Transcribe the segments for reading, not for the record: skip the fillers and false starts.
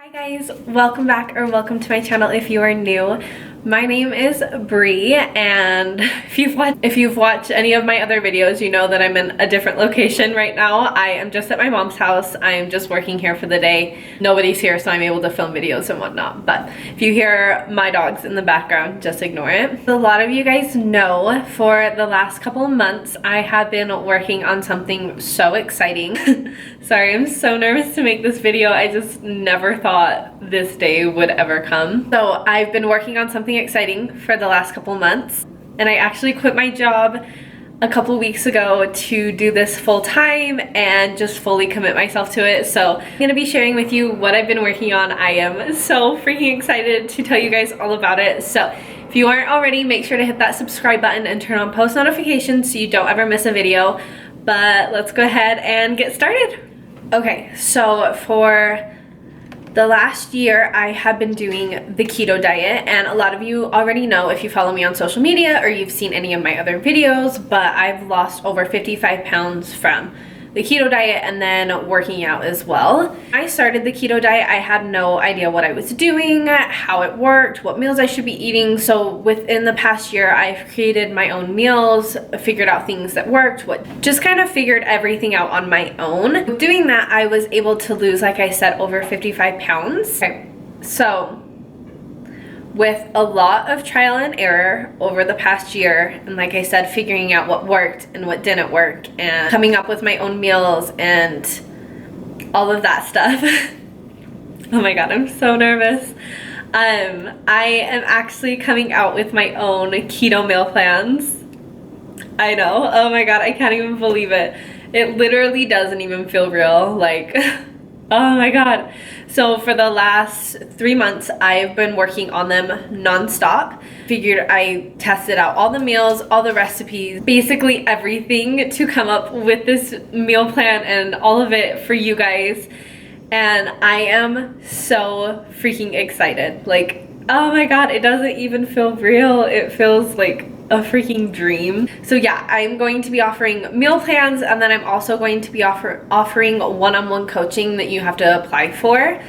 Hi guys, welcome back or welcome to my channel if you are new. My name is Bree, and if you've watched any of my other videos, you know that I'm in a different location right now. I am just at my mom's house. I am just working here for the day. Nobody's here, so I'm able to film videos and whatnot. But if you hear my dogs in the background, just ignore it. A lot of you guys know for the last couple of months, I have been working on something so exciting. Sorry, I'm so nervous to make this video. I just never thought this day would ever come. So I've been working on something exciting for the last couple months, and I actually quit my job a couple weeks ago to do this full time and just fully commit myself to it. So I'm gonna be sharing with you what I've been working on. I am so freaking excited to tell you guys all about it. So if you aren't already, make sure to hit that subscribe button and turn on post notifications so you don't ever miss a video. But let's go ahead and get started. Okay, so for the last year, I have been doing the keto diet, and a lot of you already know if you follow me on social media or you've seen any of my other videos, but I've lost over 55 pounds from the keto diet and then working out as well. I started the keto diet, I had no idea what I was doing, how it worked, what meals I should be eating. So within the past year, I've created my own meals, figured out things that worked, just kind of figured everything out on my own. Doing that, I was able to lose, like I said, over 55 pounds. Okay, so with a lot of trial and error over the past year, and like I said, figuring out what worked and what didn't work, and coming up with my own meals and all of that stuff. Oh my god, I'm so nervous. I am actually coming out with my own keto meal plans. I know, oh my god, I can't even believe it. It literally doesn't even feel real, like, oh my god. So for the last 3 months, I've been working on them non-stop. Figured I tested out all the meals, all the recipes, basically everything to come up with this meal plan and all of it for you guys. And I am so freaking excited. Like, oh my god, it doesn't even feel real. It feels like a freaking dream. So yeah, I'm going to be offering meal plans, and then I'm also going to be offering one-on-one coaching that you have to apply for.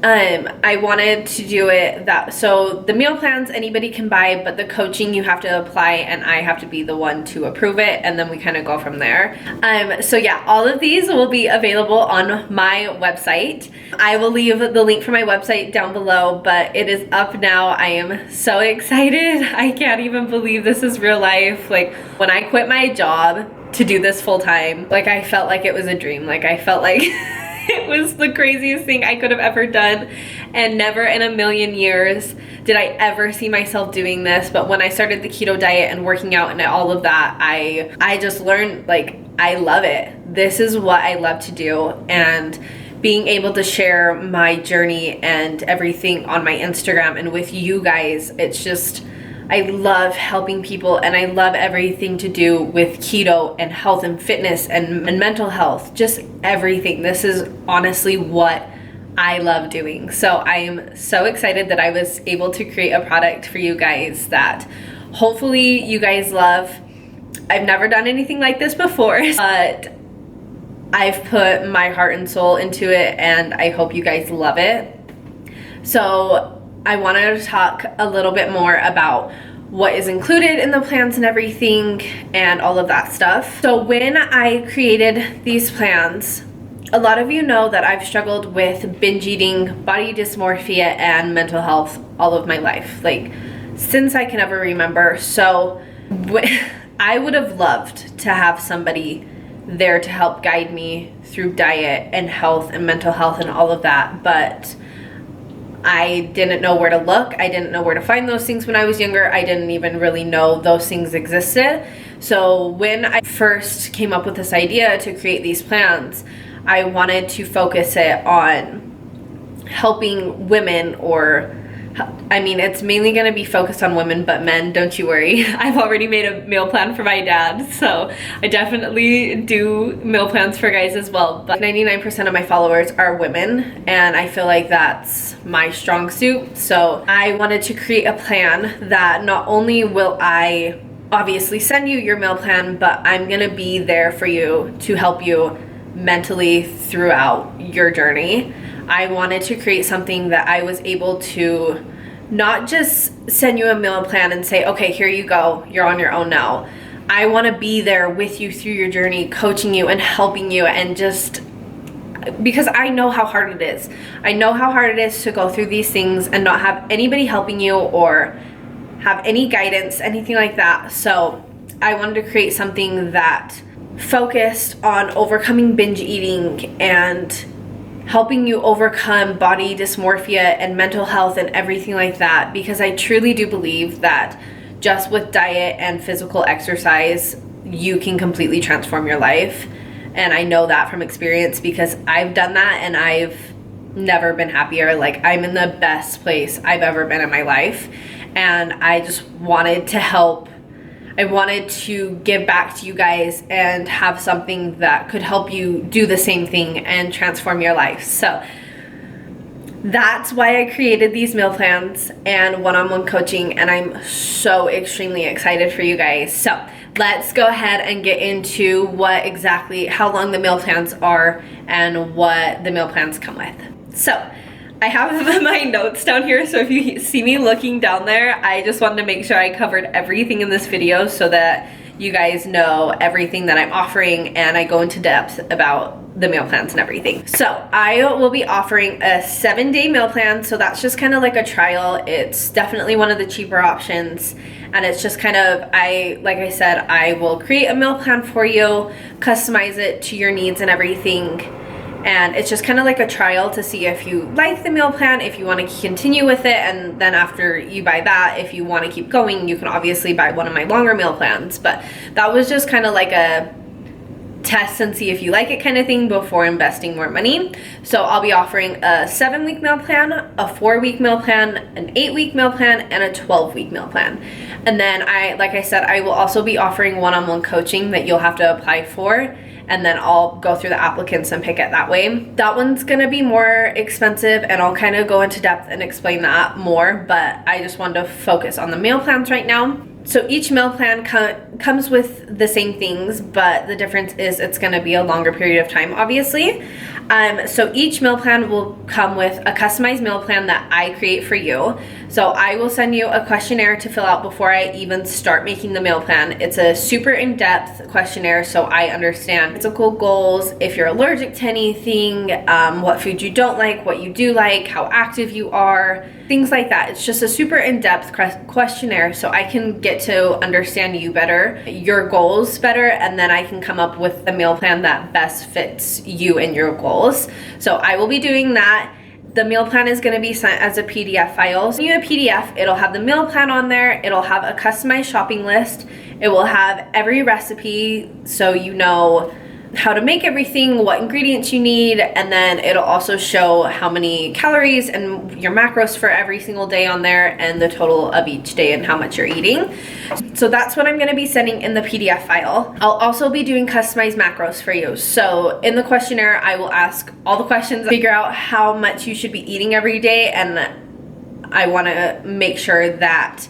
I wanted to do it so the meal plans anybody can buy, but the coaching you have to apply and I have to be the one to approve it, and then we kind of go from there. So yeah, all of these will be available on my website. I will leave the link for my website down below, but it is up now. I am so excited. I can't even believe this is real life. Like, when I quit my job to do this full time, like, I felt like it was a dream. Like, I felt like it was the craziest thing I could have ever done, and never in a million years did I ever see myself doing this. But when I started the keto diet and working out and all of that, I just learned, like, I love it. This is what I love to do, and being able to share my journey and everything on my Instagram and with you guys, it's just, I love helping people, and I love everything to do with keto and health and fitness and mental health, just everything. This is honestly what I love doing. So I am so excited that I was able to create a product for you guys that hopefully you guys love. I've never done anything like this before, but I've put my heart and soul into it, and I hope you guys love it. So I wanted to talk a little bit more about what is included in the plans and everything and all of that stuff. So when I created these plans, a lot of you know that I've struggled with binge eating, body dysmorphia, and mental health all of my life, like since I can ever remember. So I would have loved to have somebody there to help guide me through diet and health and mental health and all of that, but I didn't know where to look. I didn't know where to find those things when I was younger. I didn't even really know those things existed. So when I first came up with this idea to create these plans, I wanted to focus it on helping women, or I mean, it's mainly going to be focused on women, but men, don't you worry. I've already made a meal plan for my dad, so I definitely do meal plans for guys as well. But 99% of my followers are women, and I feel like that's my strong suit. So I wanted to create a plan that not only will I obviously send you your meal plan, but I'm going to be there for you to help you mentally throughout your journey. I wanted to create something that I was able to not just send you a meal plan and say, okay, here you go, you're on your own now. I want to be there with you through your journey, coaching you and helping you, and just because I know how hard it is. I know how hard it is to go through these things and not have anybody helping you or have any guidance, anything like that. So I wanted to create something that focused on overcoming binge eating and helping you overcome body dysmorphia and mental health and everything like that, because I truly do believe that just with diet and physical exercise, you can completely transform your life. And I know that from experience because I've done that and I've never been happier. Like, I'm in the best place I've ever been in my life. And I just wanted to help. I wanted to give back to you guys and have something that could help you do the same thing and transform your life. So that's why I created these meal plans and one-on-one coaching, and I'm so extremely excited for you guys. So let's go ahead and get into how long the meal plans are and what the meal plans come with. So I have my notes down here, so if you see me looking down there, I just wanted to make sure I covered everything in this video so that you guys know everything that I'm offering and I go into depth about the meal plans and everything. So I will be offering a 7-day meal plan. So that's just kind of like a trial. It's definitely one of the cheaper options. And it's just kind of, like I said, I will create a meal plan for you, customize it to your needs and everything. And it's just kind of like a trial to see if you like the meal plan, if you want to continue with it. And then after you buy that, if you want to keep going, you can obviously buy one of my longer meal plans. But that was just kind of like a test and see if you like it kind of thing before investing more money. So I'll be offering a 7-week meal plan, a 4-week meal plan, an 8-week meal plan, and a 12-week meal plan. And then like I said, I will also be offering one-on-one coaching that you'll have to apply for, and then I'll go through the applicants and pick it that way. That one's gonna be more expensive, and I'll kind of go into depth and explain that more, but I just wanted to focus on the meal plans right now. So each meal plan comes with the same things, but the difference is it's going to be a longer period of time, obviously. So each meal plan will come with a customized meal plan that I create for you. So I will send you a questionnaire to fill out before I even start making the meal plan. It's a super in-depth questionnaire, so I understand physical goals, if you're allergic to anything, what food you don't like, what you do like, how active you are, things like that. It's just a super in-depth questionnaire so I can get to understand you better, your goals better, and then I can come up with a meal plan that best fits you and your goals. So I will be doing that. The meal plan is going to be sent as a PDF file. So you have a PDF, it'll have the meal plan on there, it'll have a customized shopping list, it will have every recipe so you know how to make everything, what ingredients you need, and then it'll also show how many calories and your macros for every single day on there and the total of each day and how much you're eating. So that's what I'm going to be sending in the PDF file. I'll also be doing customized macros for you. So in the questionnaire, I will ask all the questions, figure out how much you should be eating every day, and I want to make sure that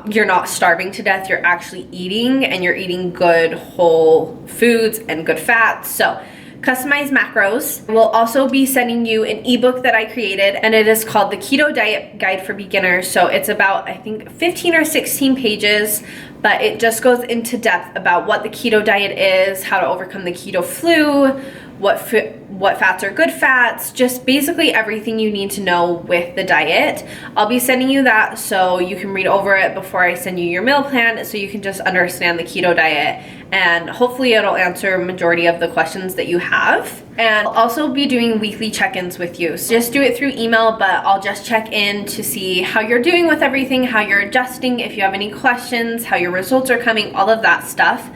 you're not starving to death, you're actually eating, and you're eating good whole foods and good fats. So customized macros. We'll also be sending you an ebook that I created, and it is called the Keto Diet Guide for Beginners. So it's about, I think, 15 or 16 pages, but it just goes into depth about what the keto diet is, how to overcome the keto flu, what fats are good fats, just basically everything you need to know with the diet. I'll be sending you that so you can read over it before I send you your meal plan, so you can just understand the keto diet, and hopefully it'll answer a majority of the questions that you have. And I'll also be doing weekly check-ins with you. So just do it through email, but I'll just check in to see how you're doing with everything, how you're adjusting, if you have any questions, how your results are coming, all of that stuff.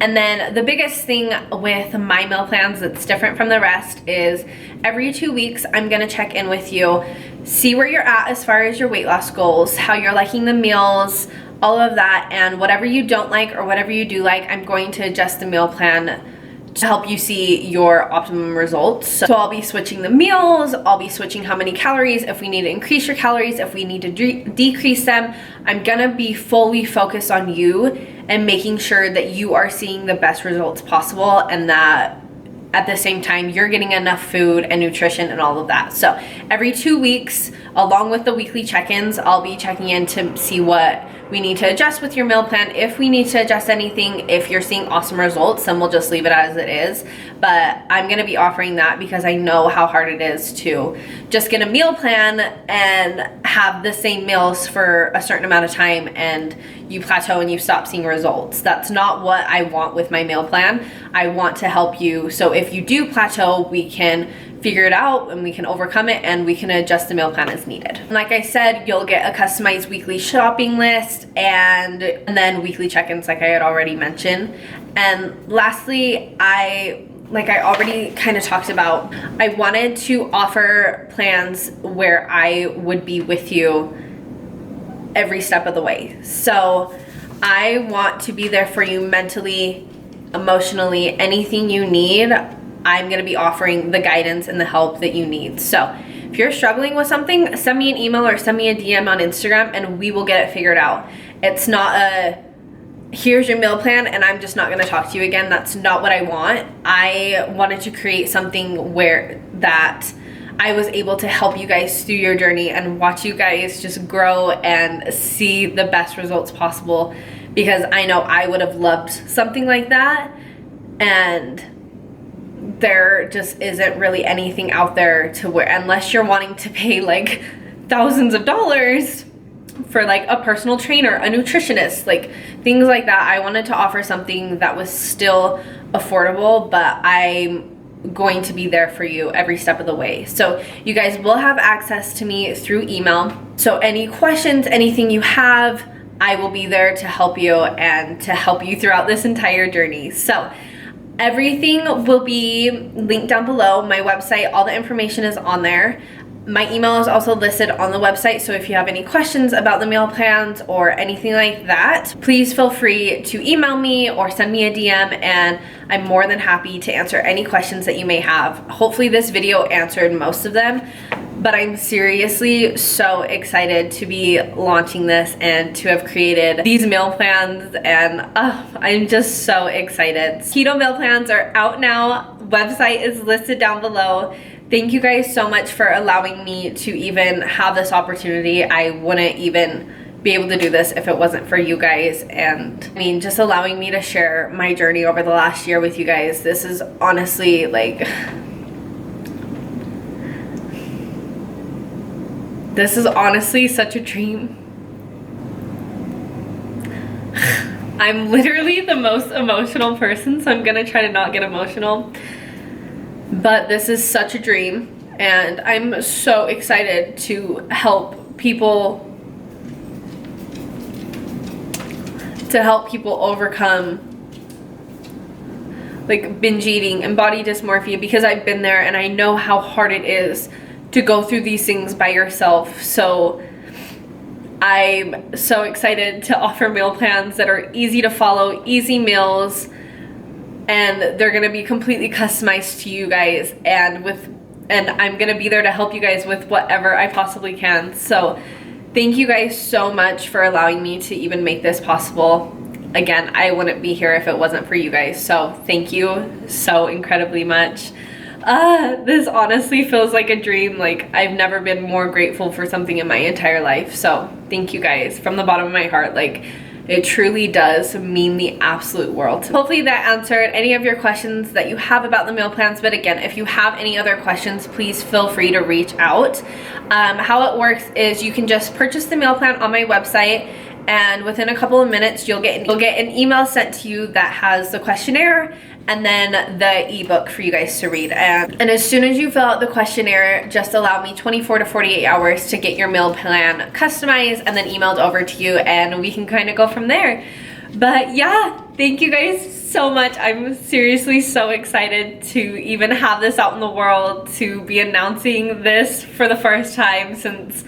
And then the biggest thing with my meal plans that's different from the rest is every 2 weeks I'm gonna check in with you, see where you're at as far as your weight loss goals, how you're liking the meals, all of that, and whatever you don't like or whatever you do like, I'm going to adjust the meal plan to help you see your optimum results. So I'll be switching the meals, I'll be switching how many calories, if we need to increase your calories, if we need to decrease them. I'm gonna be fully focused on you and making sure that you are seeing the best results possible and that at the same time you're getting enough food and nutrition and all of that. So every 2 weeks, along with the weekly check-ins, I'll be checking in to see what we need to adjust with your meal plan. If we need to adjust anything, if you're seeing awesome results, then we'll just leave it as it is. But I'm gonna be offering that because I know how hard it is to just get a meal plan and have the same meals for a certain amount of time and you plateau and you stop seeing results. That's not what I want with my meal plan. I want to help you, so if you do plateau, we can figure it out and we can overcome it and we can adjust the meal plan as needed. Like I said, you'll get a customized weekly shopping list and then weekly check-ins like I had already mentioned. And lastly, like I already kind of talked about, I wanted to offer plans where I would be with you every step of the way. So I want to be there for you mentally, emotionally, anything you need. I'm going to be offering the guidance and the help that you need. So if you're struggling with something, send me an email or send me a DM on Instagram and we will get it figured out. It's not a, here's your meal plan and I'm just not going to talk to you again. That's not what I want. I wanted to create something where that I was able to help you guys through your journey and watch you guys just grow and see the best results possible, because I know I would have loved something like that, and there just isn't really anything out there to where, unless you're wanting to pay like thousands of dollars for like a personal trainer, a nutritionist, like things like that. I wanted to offer something that was still affordable, but I'm going to be there for you every step of the way. So you guys will have access to me through email. So any questions, anything you have, I will be there to help you and to help you throughout this entire journey. So everything will be linked down below. My website, all the information is on there. My email is also listed on the website, so if you have any questions about the meal plans or anything like that, please feel free to email me or send me a DM, and I'm more than happy to answer any questions that you may have. Hopefully this video answered most of them, but I'm seriously so excited to be launching this and to have created these meal plans, and I'm just so excited. Keto meal plans are out now. Website is listed down below. Thank you guys so much for allowing me to even have this opportunity. I wouldn't even be able to do this if it wasn't for you guys, and I mean, just allowing me to share my journey over the last year with you guys. This is honestly like, this is honestly such a dream. I'm literally the most emotional person, so I'm gonna try to not get emotional. But this is such a dream, and I'm so excited to help people, overcome like binge eating and body dysmorphia, because I've been there and I know how hard it is to go through these things by yourself. So I'm so excited to offer meal plans that are easy to follow, easy meals, and they're gonna be completely customized to you guys, and I'm gonna be there to help you guys with whatever I possibly can. So thank you guys so much for allowing me to even make this possible. Again, I wouldn't be here if it wasn't for you guys, so thank you so incredibly much. This honestly feels like a dream. Like, I've never been more grateful for something in my entire life, so thank you guys from the bottom of my heart. Like, it truly does mean the absolute world. Hopefully that answered any of your questions that you have about the meal plans. But again, if you have any other questions, please feel free to reach out. How it works is you can just purchase the meal plan on my website, and within a couple of minutes you'll get an email sent to you that has the questionnaire and then the ebook for you guys to read. And as soon as you fill out the questionnaire, just allow me 24 to 48 hours to get your meal plan customized and then emailed over to you, and we can kind of go from there. But yeah, thank you guys so much. I'm seriously so excited to even have this out in the world, to be announcing this for the first time since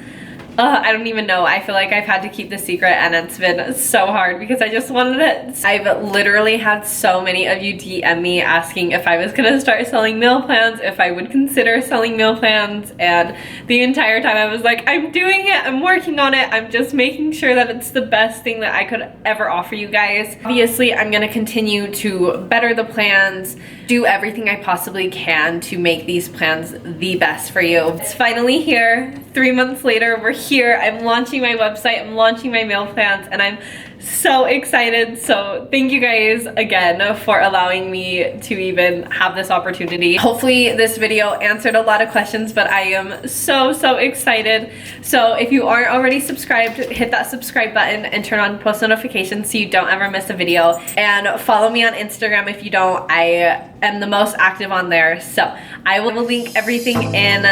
I don't even know. I feel like I've had to keep the secret and it's been so hard because I just wanted it. I've literally had so many of you DM me asking if I was gonna start selling meal plans, if I would consider selling meal plans, and the entire time I was like, I'm doing it, I'm working on it, I'm just making sure that it's the best thing that I could ever offer you guys. Obviously, I'm gonna continue to better the plans, do everything I possibly can to make these plans the best for you. It's finally here. 3 months later, we're here. I'm launching my website, I'm launching my meal plans, and I'm so excited. So thank you guys again for allowing me to even have this opportunity. Hopefully this video answered a lot of questions, but I am so excited. So if you aren't already subscribed, hit that subscribe button and turn on post notifications so you don't ever miss a video. And follow me on Instagram if you don't. I am the most active on there. So I will link everything in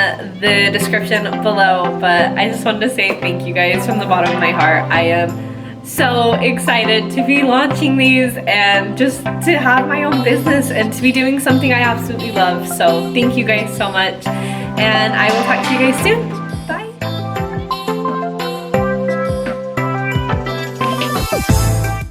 the description below, but I just wanted to say thank you guys from the bottom of my heart. I am so excited to be launching these and just to have my own business and to be doing something I absolutely love. So thank you guys so much, and I will talk to you guys soon.